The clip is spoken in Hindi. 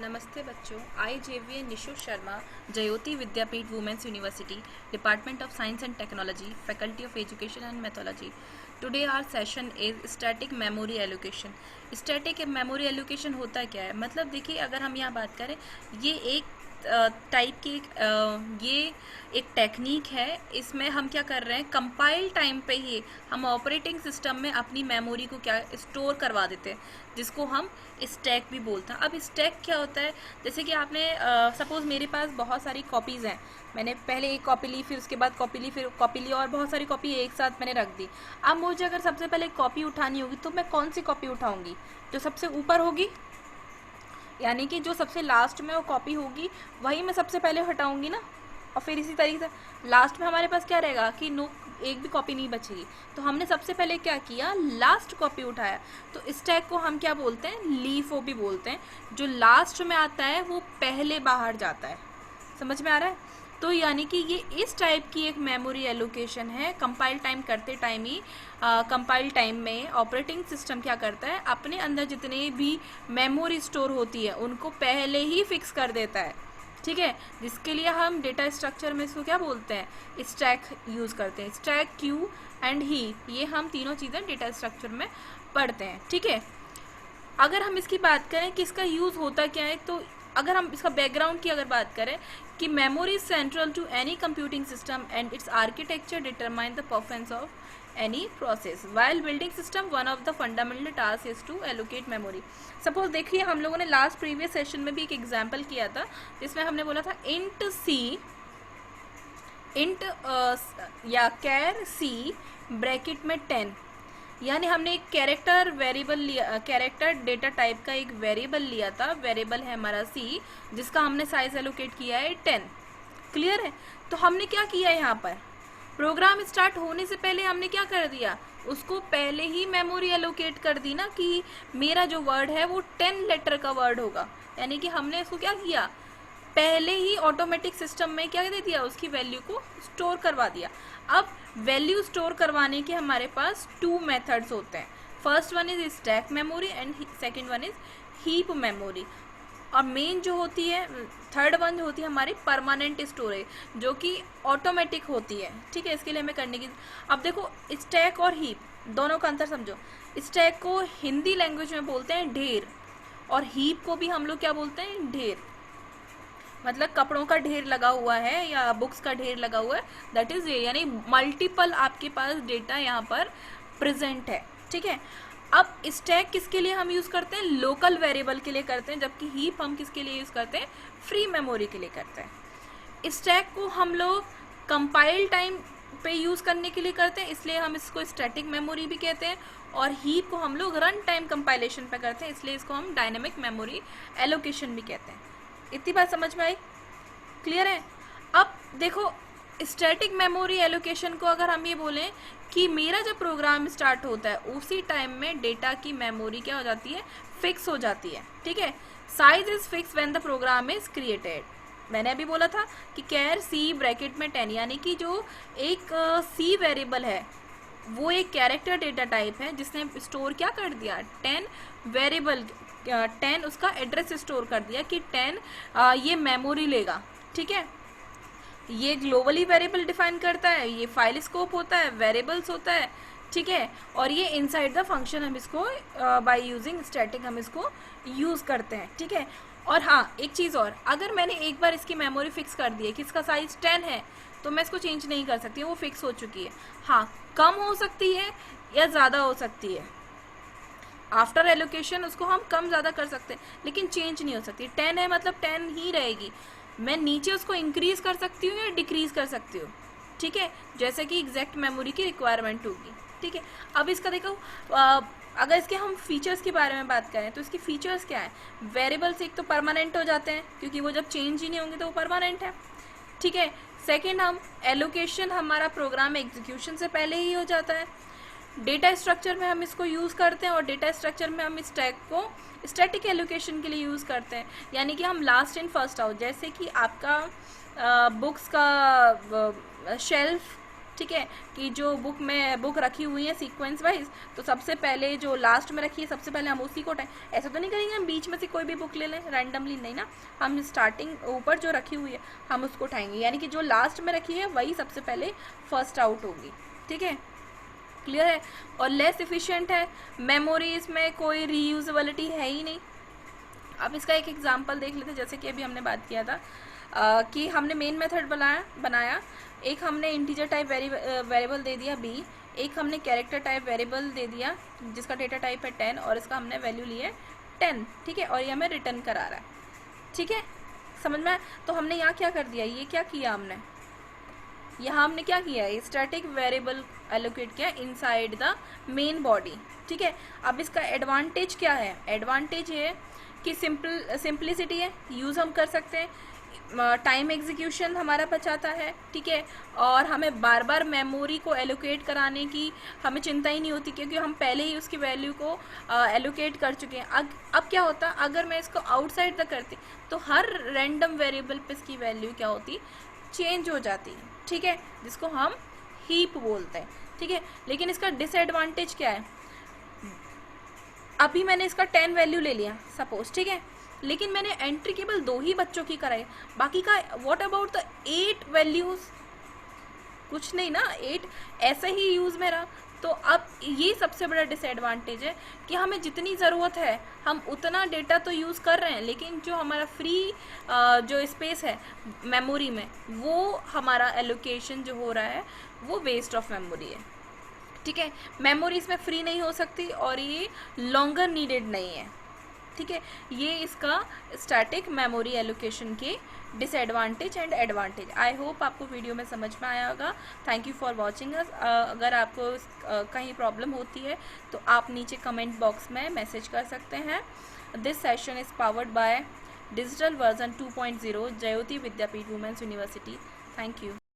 नमस्ते बच्चों। I JVA Nishu Sharma, Jyoti Vidyapeeth women's university, department of science and technology, faculty of education and methodology. Today our session is static memory allocation. Static memory allocation होता क्या है? मतलब देखिए, अगर हम यहाँ बात करें, ये एक टाइप की ये एक टेक्निक है। इसमें हम क्या कर रहे हैं, कंपाइल टाइम पे ही हम ऑपरेटिंग सिस्टम में अपनी मेमोरी को क्या स्टोर करवा देते हैं, जिसको हम स्टैक भी बोलते हैं। अब स्टैक क्या होता है? जैसे कि आपने सपोज़ मेरे पास बहुत सारी कॉपीज़ हैं, मैंने पहले एक कॉपी ली, फिर उसके बाद कॉपी ली, फिर कॉपी ली, और बहुत सारी कॉपी एक साथ मैंने रख दी। अब मुझे अगर सबसे पहले कॉपी उठानी होगी तो मैं कौन सी कॉपी उठाऊँगी? जो सबसे ऊपर होगी, यानी कि जो सबसे लास्ट में वो कॉपी होगी वही मैं सबसे पहले हटाऊंगी ना। और फिर इसी तरीके से लास्ट में हमारे पास क्या रहेगा कि नो, एक भी कॉपी नहीं बचेगी। तो हमने सबसे पहले क्या किया, लास्ट कॉपी उठाया। तो स्टैक को हम क्या बोलते हैं, लीफो भी बोलते हैं। जो लास्ट में आता है वो पहले बाहर जाता है। समझ में आ रहा है? तो यानी कि ये इस टाइप की एक मेमोरी एलोकेशन है। कंपाइल टाइम करते टाइम ही कंपाइल टाइम में ऑपरेटिंग सिस्टम क्या करता है, अपने अंदर जितने भी मेमोरी स्टोर होती है उनको पहले ही फिक्स कर देता है। ठीक है, जिसके लिए हम डेटा स्ट्रक्चर में इसको क्या बोलते हैं, स्टैक यूज़ करते हैं। स्टैक, क्यू एंड हीप, ये हम तीनों चीज़ें डेटा स्ट्रक्चर में पढ़ते हैं। ठीक है, अगर हम इसकी बात करें कि इसका यूज़ होता क्या है, तो अगर हम इसका बैकग्राउंड की अगर बात करें कि memory is central to any computing system and its architecture determine the performance of any process while building system. One of the fundamental task is to allocate memory. Suppose देखिए, हम लोगों ने लास्ट प्रीवियस सेशन में भी एक एग्जाम्पल किया था, जिसमें हमने बोला था इंट सी, इंट या कैर सी ब्रैकेट में 10, यानी हमने एक कैरेक्टर वेरिएबल लिया, कैरेक्टर डेटा टाइप का एक वेरिएबल लिया था। वेरिएबल है हमारा सी, जिसका हमने साइज एलोकेट किया है 10। क्लियर है? तो हमने क्या किया यहाँ पर, प्रोग्राम स्टार्ट होने से पहले हमने क्या कर दिया, उसको पहले ही मेमोरी एलोकेट कर दी ना, कि मेरा जो वर्ड है वो 10 लेटर का वर्ड होगा। यानी कि हमने इसको क्या किया, पहले ही ऑटोमेटिक सिस्टम में क्या दे दिया, उसकी वैल्यू को स्टोर करवा दिया। अब वैल्यू स्टोर करवाने के हमारे पास 2 मेथड्स होते हैं। First one is stack memory and second one is heap memory. और मेन जो होती है, थर्ड वन होती है हमारी परमानेंट स्टोरेज, जो कि ऑटोमेटिक होती है। ठीक है, इसके लिए हमें करने की, अब देखो स्टैक और हीप दोनों का अंतर समझो। स्टैक को हिंदी लैंग्वेज में बोलते हैं ढेर, और हीप को भी हम लोग क्या बोलते हैं, ढेर। मतलब कपड़ों का ढेर लगा हुआ है या बुक्स का ढेर लगा हुआ है, दैट इज ढेर, यानी मल्टीपल आपके पास डेटा यहाँ पर प्रेजेंट है। ठीक है, अब स्टैक किसके लिए हम यूज़ करते हैं, लोकल वेरिएबल के लिए करते हैं, जबकि हीप हम किसके लिए यूज़ करते हैं, फ्री मेमोरी के लिए करते हैं। स्टैक को हम लोग कंपाइल टाइम पे यूज़ करने के लिए करते हैं, इसलिए हम इसको स्टैटिक मेमोरी भी कहते हैं। और हीप को हम लोग रन टाइम कंपाइलेशन पे करते हैं, इसलिए इसको हम डायनेमिक मेमोरी एलोकेशन भी कहते हैं। इतनी बात समझ में आई? क्लियर है? अब देखो, स्टैटिक मेमोरी एलोकेशन को अगर हम ये बोलें कि मेरा जब प्रोग्राम स्टार्ट होता है उसी टाइम में डेटा की मेमोरी क्या हो जाती है, फिक्स हो जाती है। ठीक है, size is fix when the program is created. मैंने अभी बोला था कि कैर सी ब्रैकेट में 10, यानी कि जो एक सी वेरिएबल है वो एक कैरेक्टर डेटा टाइप है, जिसने स्टोर क्या कर दिया, 10 वेरिएबल, 10 उसका एड्रेस स्टोर कर दिया कि 10 ये मेमोरी लेगा। ठीक है, ये ग्लोबली वेरिएबल डिफाइन करता है, ये फाइल स्कोप होता है, वेरिएबल्स होता है। ठीक है, और ये इनसाइड द फंक्शन हम इसको बाय यूजिंग स्टैटिक हम इसको यूज़ करते हैं। ठीक है, और हाँ एक चीज़ और, अगर मैंने एक बार इसकी मेमोरी फिक्स कर दी है कि इसका साइज 10 है, तो मैं इसको चेंज नहीं कर सकती, वो फिक्स हो चुकी है। हाँ, कम हो सकती है या ज़्यादा हो सकती है, आफ्टर एलोकेशन उसको हम कम ज़्यादा कर सकते हैं, लेकिन चेंज नहीं हो सकती। 10 है मतलब 10 ही रहेगी। मैं नीचे उसको इंक्रीज कर सकती हूँ या डिक्रीज कर सकती हूँ। ठीक है, जैसे कि एग्जैक्ट मेमोरी की रिक्वायरमेंट होगी। ठीक है, अब इसका देखो, अगर इसके हम फीचर्स के बारे में बात करें तो इसके फीचर्स क्या है, वेरिएबल्स एक तो परमानेंट हो जाते हैं, क्योंकि वो जब चेंज ही नहीं होंगे तो वो परमानेंट है। ठीक है, सेकेंड, हम एलोकेशन हमारा प्रोग्राम एग्जीक्यूशन से पहले ही हो जाता है। डेटा स्ट्रक्चर में हम इसको यूज़ करते हैं, और डेटा स्ट्रक्चर में हम स्टैक को स्टैटिक एलोकेशन के लिए यूज़ करते हैं, यानी कि हम लास्ट इन फर्स्ट आउट, जैसे कि आपका बुक्स का शेल्फ, ठीक है, कि जो बुक रखी हुई है सीक्वेंस वाइज, तो सबसे पहले जो लास्ट में रखी है सबसे पहले हम उसी को उठाएं। ऐसा तो नहीं करेंगे हम बीच में से कोई भी बुक ले लें रैंडमली, नहीं ना, हम स्टार्टिंग ऊपर जो रखी हुई है हम उसको उठाएंगे, यानी कि जो लास्ट में रखी है वही सबसे पहले फर्स्ट आउट होगी। ठीक है, क्लियर है। और लेस इफिशिएंट है, मेमोरी इसमें कोई रीयूजेबिलिटी है ही नहीं। अब इसका एक एग्जांपल देख लेते हैं, जैसे कि अभी हमने बात किया था कि हमने मेन मेथड बनाया, एक हमने इंटीजर टाइप वेरिएबल दे दिया b, एक हमने कैरेक्टर टाइप वेरिएबल दे दिया जिसका डेटा टाइप है 10 और इसका हमने वैल्यू ली है 10। ठीक है, और ये हमें रिटर्न करा रहा है। ठीक है, समझ में आया? तो हमने यहाँ क्या कर दिया, ये क्या किया हमने, यहाँ हमने क्या किया है, स्टैटिक वेरिएबल एलोकेट किया इनसाइड द मेन बॉडी। ठीक है, अब इसका एडवांटेज क्या है, एडवांटेज ये कि सिंपलिसिटी है, यूज़ हम कर सकते हैं, टाइम एग्जीक्यूशन हमारा बचाता है। ठीक है, और हमें बार बार मेमोरी को एलोकेट कराने की हमें चिंता ही नहीं होती, क्योंकि हम पहले ही उसकी वैल्यू को एलोकेट कर चुके हैं। अब क्या होता, अगर मैं इसको आउटसाइड तक करती तो हर रैंडम वेरिएबल पे इसकी वैल्यू क्या होती, चेंज हो जाती है। ठीक है, जिसको हम हीप बोलते हैं। ठीक है, लेकिन इसका डिसएडवांटेज क्या है, अभी मैंने इसका 10 वैल्यू ले लिया सपोज, ठीक है, लेकिन मैंने एंट्री केवल 2 ही बच्चों की कराई, बाकी का व्हाट अबाउट द 8 वैल्यूज, कुछ नहीं ना, 8 ऐसे ही यूज में रहा। तो अब ये सबसे बड़ा डिसएडवांटेज है कि हमें जितनी ज़रूरत है हम उतना डेटा तो यूज़ कर रहे हैं, लेकिन जो हमारा फ्री जो स्पेस है मेमोरी में, वो हमारा एलोकेशन जो हो रहा है वो वेस्ट ऑफ मेमोरी है। ठीक है, मेमोरी इसमें फ्री नहीं हो सकती और ये लॉन्गर नीडेड नहीं है। ठीक है, ये इसका स्टैटिक मेमोरी एलोकेशन के disadvantage and advantage. I hope आपको वीडियो में समझ में आया होगा। Thank you for watching us. अगर आपको कहीं प्रॉब्लम होती है तो आप नीचे कमेंट बॉक्स में मैसेज कर सकते हैं। This session is powered by digital version 2.0 Jyoti Vidyapeeth women's university. Thank you.